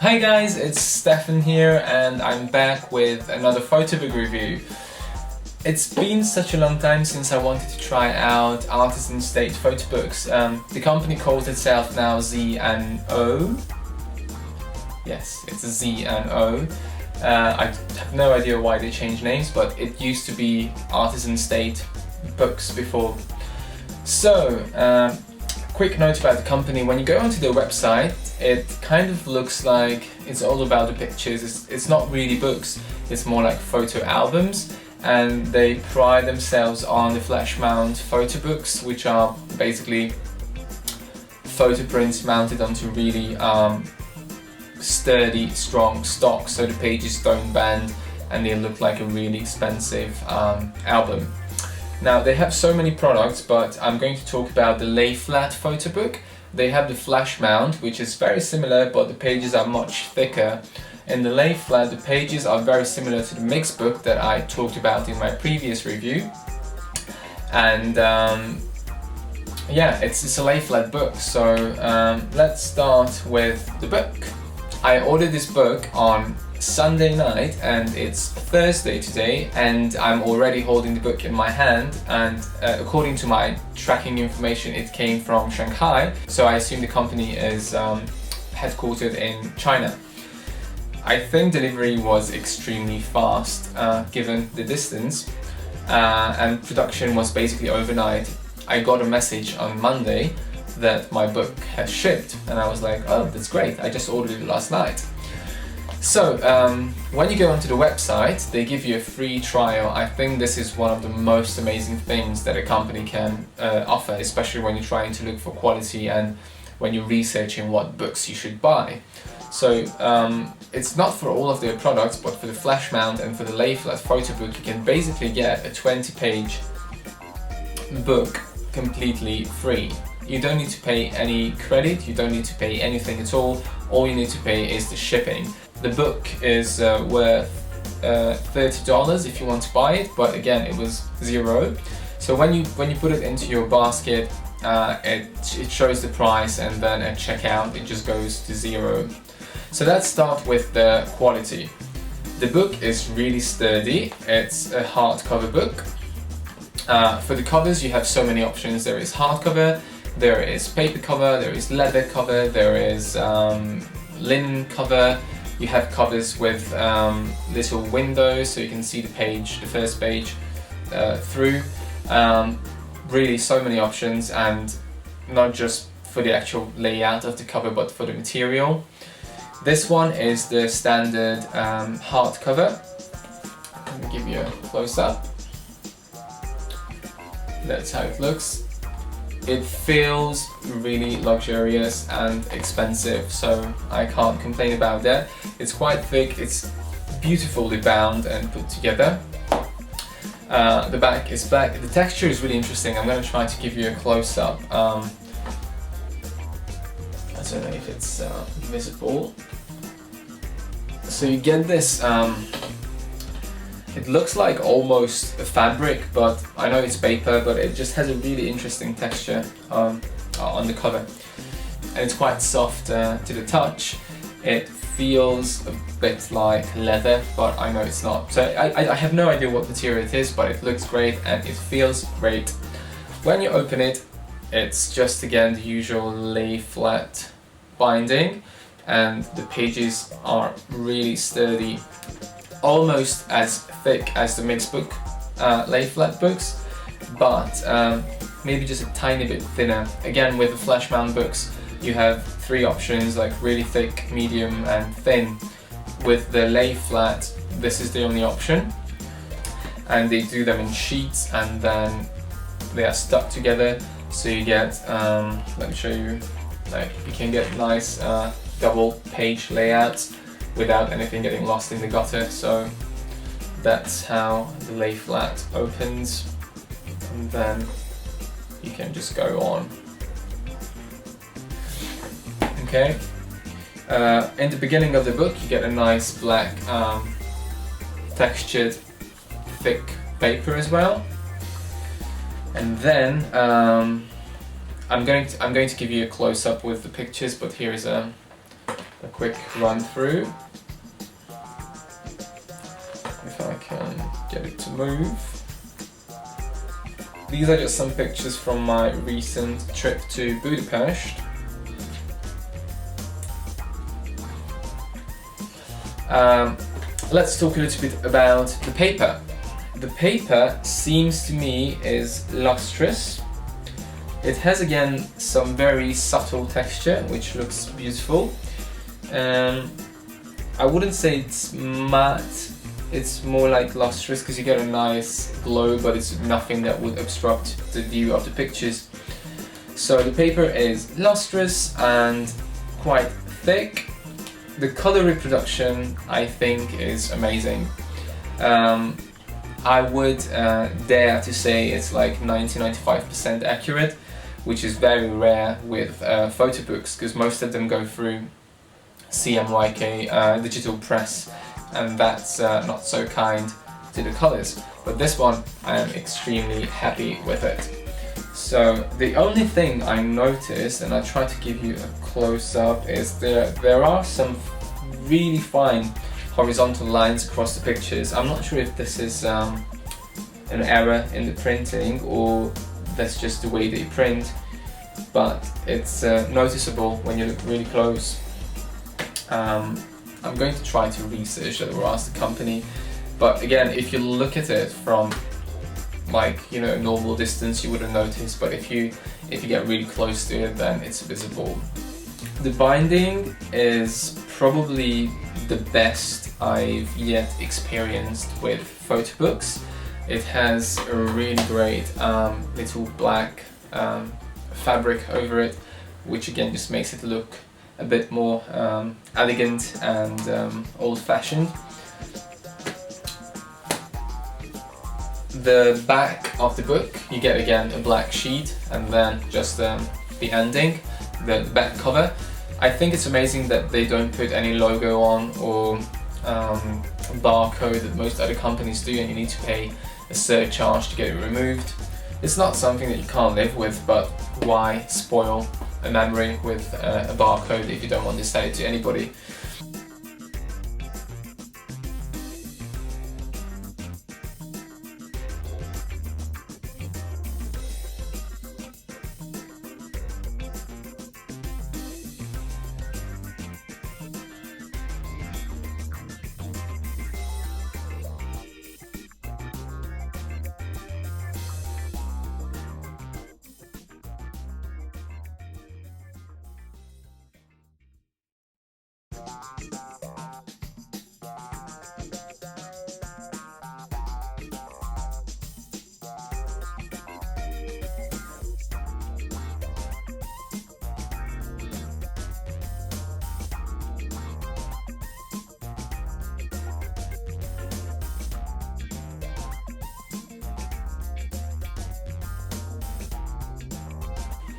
Hi guys, it's Stefan here and I'm back with another photo book review. It's been such a long time since I wanted to try out Artisan State photo books. The company calls itself now Z&O. Yes, it's a Z&O. I have no idea why they changed names, but it used to be Artisan State books before. So, quick note about the company: when you go onto their website, it kind of looks like it's all about the pictures. It's not really books, it's more like photo albums, and they pride themselves on the flash mount photo books, which are basically photo prints mounted onto really sturdy, strong stock, so the pages don't bend and they look like a really expensive album. Now, they have so many products, but I'm going to talk about the lay flat photo book. They have the flash mount, which is very similar, but the pages are much thicker. In the lay flat, the pages are very similar to the mixed book that I talked about in my previous review. And yeah, it's a lay flat book. So let's start with the book. I ordered this book on Sunday night and it's Thursday today, and I'm already holding the book in my hand, and according to my tracking information, it came from Shanghai, so I assume the company is headquartered in China. I think delivery was extremely fast given the distance, and production was basically overnight. I got a message on Monday that my book has shipped, and I was like, oh, that's great, I just ordered it last night. So, when you go onto the website, they give you a free trial. I think this is one of the most amazing things that a company can offer, especially when you're trying to look for quality and when you're researching what books you should buy. So, it's not for all of their products, but for the flash mount and for the lay flat photo book, you can basically get a 20-page book completely free. You don't need to pay any credit, you don't need to pay anything at all you need to pay is the shipping. The book is worth $30 if you want to buy it, but again, it was $0. So when you put it into your basket, it shows the price, and then at checkout it just goes to $0. So let's start with the quality. The book is really sturdy. It's a hardcover book. For the covers, you have so many options. There is hardcover, there is paper cover, there is leather cover, there is linen cover. You have covers with little windows so you can see the page, the first page through. Really so many options, and not just for the actual layout of the cover but for the material. This one is the standard hardcover. Let me give you a close-up. That's how it looks. It feels really luxurious and expensive, so I can't complain about that. It's quite thick, it's beautifully bound and put together. The back is black. The texture is really interesting. I'm going to try to give you a close-up. I don't know if it's visible. So you get this, it looks like almost a fabric, but I know it's paper, but it just has a really interesting texture on the cover. And it's quite soft to the touch. It feels a bit like leather, but I know it's not. So I have no idea what material it is, but it looks great and it feels great. When you open it, it's just again the usual lay flat binding, and the pages are really sturdy. Almost as thick as the mixed book lay flat books, but maybe just a tiny bit thinner. Again, with the flash mount books, you have three options, like really thick, medium and thin. With the lay flat, this is the only option, and they do them in sheets and then they are stuck together, so you get, let me show you, like you can get nice double page layouts without anything getting lost in the gutter. So that's how the lay flat opens, and then you can just go on. Okay. In the beginning of the book, you get a nice black textured thick paper as well, and then I'm going to give you a close-up with the pictures, but here is a a quick run through. If I can get it to move. These are just some pictures from my recent trip to Budapest. Let's talk a little bit about the paper. The paper seems to me is lustrous. It has again some very subtle texture which looks beautiful. I wouldn't say it's matte, it's more like lustrous because you get a nice glow, but it's nothing that would obstruct the view of the pictures. So the paper is lustrous and quite thick. The color reproduction I think is amazing. I would dare to say it's like 90-95% accurate, which is very rare with photo books because most of them go through CMYK digital press, and that's not so kind to the colors. But this one, I am extremely happy with it. So the only thing I noticed, and I try to give you a close-up, is there are some really fine horizontal lines across the pictures. I'm not sure if this is an error in the printing or that's just the way they print, but it's noticeable when you look really close. I'm going to try to research that or ask the company, but again, if you look at it from like, you know, a normal distance you wouldn't notice, but if you get really close to it, then it's visible. The binding is probably the best I've yet experienced with photo books. It has a really great little black fabric over it, which again just makes it look a bit more elegant and old-fashioned. The back of the book, you get again a black sheet and then just the ending, the back cover. I think it's amazing that they don't put any logo on or barcode that most other companies do, and you need to pay a surcharge to get it removed. It's not something that you can't live with, but why spoil a memory with a barcode if you don't want to sell it to anybody?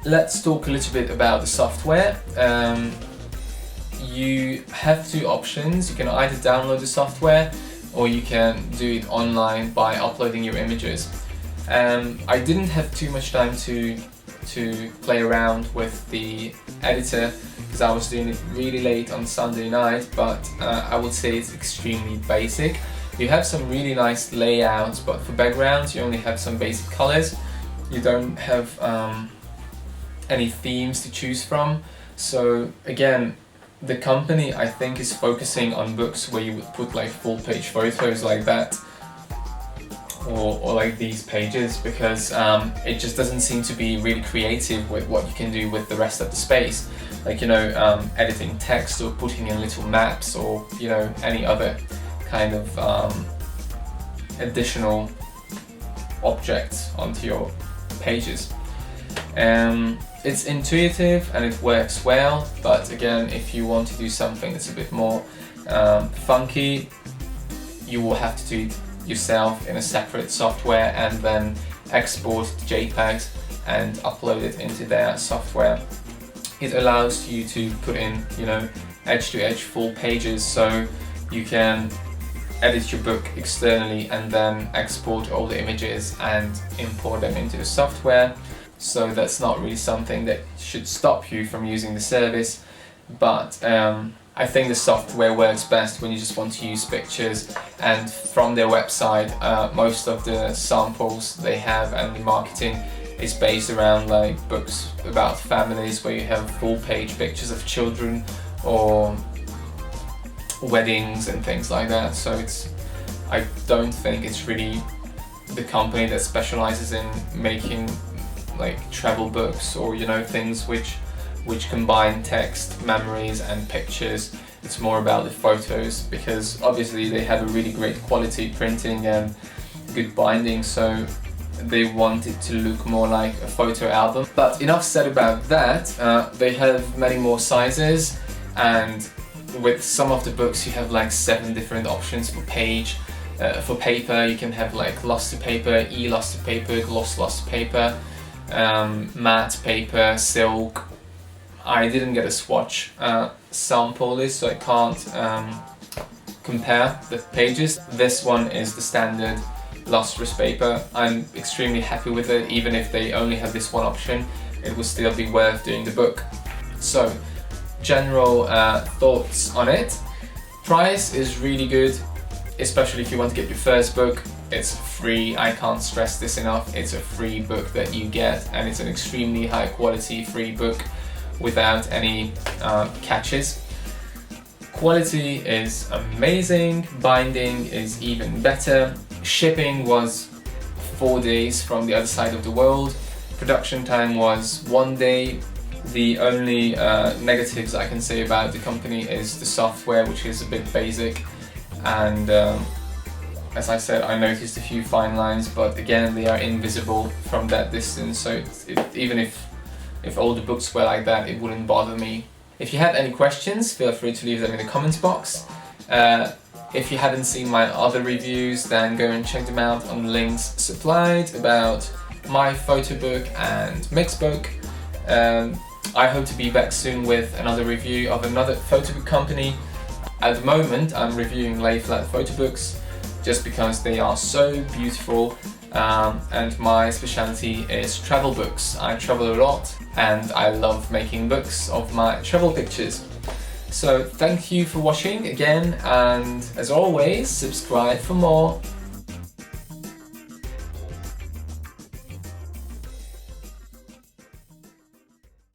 Let's talk a little bit about the software. You have two options. You can either download the software or you can do it online by uploading your images. I didn't have too much time to play around with the editor because I was doing it really late on Sunday night, but I would say it's extremely basic. You have some really nice layouts, but for backgrounds you only have some basic colors. You don't have any themes to choose from. So again, the company I think is focusing on books where you would put like full page photos like that, or like these pages, because it just doesn't seem to be really creative with what you can do with the rest of the space, like, you know, editing text or putting in little maps or, you know, any other kind of additional objects onto your pages. It's intuitive and it works well, but again, if you want to do something that's a bit more funky, you will have to do it yourself in a separate software and then export JPEGs and upload it into their software. It allows you to put in, you know, edge-to-edge full pages, so you can edit your book externally and then export all the images and import them into the software. So that's not really something that should stop you from using the service, but I think the software works best when you just want to use pictures, and from their website most of the samples they have and the marketing is based around like books about families where you have full page pictures of children or weddings and things like that. So I don't think it's really the company that specializes in making like travel books or, you know, things which combine text, memories and pictures. It's more about the photos, because obviously they have a really great quality printing and good binding, so they want it to look more like a photo album. But enough said about that. They have many more sizes, and with some of the books you have like 7 different options for page. For paper you can have like luster paper, e-luster paper, gloss luster paper, matte paper, silk. I didn't get a swatch sample list, so I can't compare the pages. This one is the standard lustrous paper. I'm extremely happy with it. Even if they only have this one option, it will still be worth doing the book. So, general thoughts on it. Price is really good, especially if you want to get your first book. It's free. I can't stress this enough. It's a free book that you get, and it's an extremely high quality free book without any catches. Quality is amazing, binding is even better. Shipping was 4 days from the other side of the world. Production time was 1 day. The only negatives I can say about the company is the software, which is a bit basic, and as I said, I noticed a few fine lines, but again they are invisible from that distance, so even if all the books were like that, it wouldn't bother me. If you have any questions, feel free to leave them in the comments box. If you haven't seen my other reviews, then go and check them out on the links supplied about my photo book and mixed book. I hope to be back soon with another review of another photo book company. At the moment I'm reviewing lay flat photo books just because they are so beautiful, and my specialty is travel books. I travel a lot and I love making books of my travel pictures. So thank you for watching again, and as always, subscribe for more.